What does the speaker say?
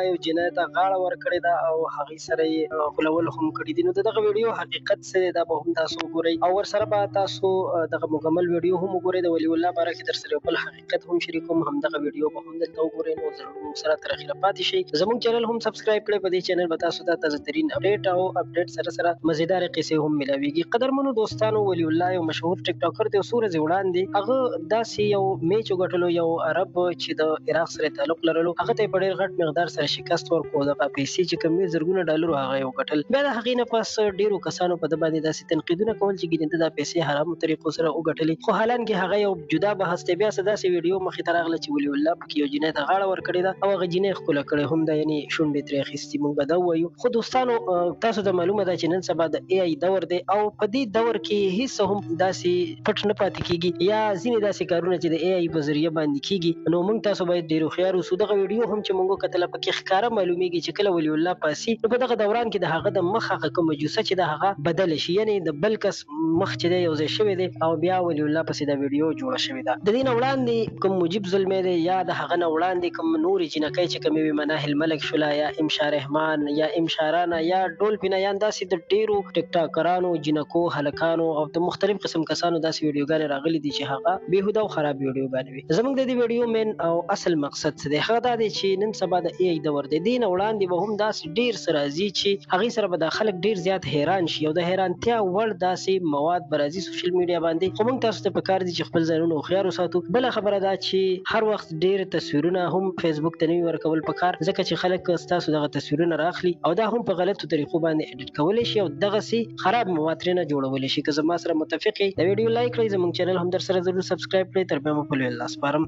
یو جنایت ته غاړه ورکړې ده او هغې سره یې غولول هم کړي دي. نو د دغه ویډیو حقیقت څه دی دا به هم تاسو وګورئ او ورسره به تاسو دغه مکمل ویډیو هم وګورئ. د ولی الله باره کې در سره یو بل حقیقت هم شریکوم، همدغه ویډیو به هم دلته وګورئ. نو ضرور موږ سره تر اخره پاتې شئ. زموږ چینل هم سبسکرایب کړئ. په دې چینل به تاسو ته تازه ترین اپډیټ او اپډیټ سره مزیدار قصې هم ملاویږي. قدرمنو دوستانو، ولی الله یو مشهور ټیک ټاکر دی. څو ورځې وړاندې هغه داسې یو میچ وګټلو، یو عرب چې د عراق سره تعلق لرلو، هغه ته په ډېر غټ مقدار سره شکست ورکړو. دغه پیسې چې کوم زرګونه ډالر هغه یې وګټل. بیا د هغې نه پس ډېرو کسانو په ده باندې داسې تنقیدونه کول چې ګینې ده دا پیسې حرامو طریقو سره وګټلې. خو حالانکې هغه یو جدا بحث دی. بیا څه داسې ویډیو مخې ته راغله چې ولی الله پکې یو جنۍ ته غاړه ورکړې ده او هغه جنۍ ښکله کړې هم ده، یعنې شونډې ترې اخیستي، موږ به دا ووایو. خو دوستانو، تاسو ته معلومه ده چې نن سبا د اے آی دور دی او په دې دور کې هیڅ هم داسې پټ نه پاتې کېږي، یا ځینې داسې کارونه چې د اے آی په ذریعه باندې کېږي. نو موږ تاسو باید ډېر هوښیار اوسو. دغه ویډیو هم چې موږ وکتله پکې ښکاره معلومیږي چې کله ولی الله پاسي، نو په دغه دوران کې د هغه د مخ هغه کومه جوسه چې ده هغه بدله شي، یعنې د بل کس مخ چې دی یو ځای شوی دی او بیا ولی الله پسې دا ویډیو جوړه شوې ده. د دې نه وړاندې کوم مجیب زلمی دی یا د هغه نه وړاندې کوم نورې جنکۍ چې کومې وي، مناهل ملک شوله یا امشا رحمان یا امشا رانا یا ډولفینه، یا داسې د ډېرو ټیک ټاکرانو، جنکو، هلکانو او د مختلف قسم کسانو داسې ویډیوګانې راغلي دي چې هغه بېهوده او خراب ویډیوګانې وي. زموږ د دې ویډیو مین او اصل مقصد څه دی؟ هغه دا دی چې نن سبا د اے آی دور دی. دې نه وړاندې به هم داسې ډېر څه راځي چې هغې سره به دا خلک ډېر زیات حیران شي او د حیرانتیا وړ داسې مواد به راځي سوشل میډیا باندې. خو موږ تاسو ته پکار دي چې خپل ځانونه هوښیار وساتو. بله خبره دا چې هر وخت ډېر تصویرونه هم فیسبوک ته نه وي ورکول پکار، ځکه چې خلک ستاسو دغه تصویرونه راخلي او دا هم په غلطو طریقو باندې اډیټ کولی شي او دغسې خراب مواد ترېنه جوړولی شي. که زما سره متفق یې، د ویډیو لایک کړئ، زموږ چینل هم در سره ضرور سبسکرایب کړئ. تر بیا مو په لوی الله سپارم.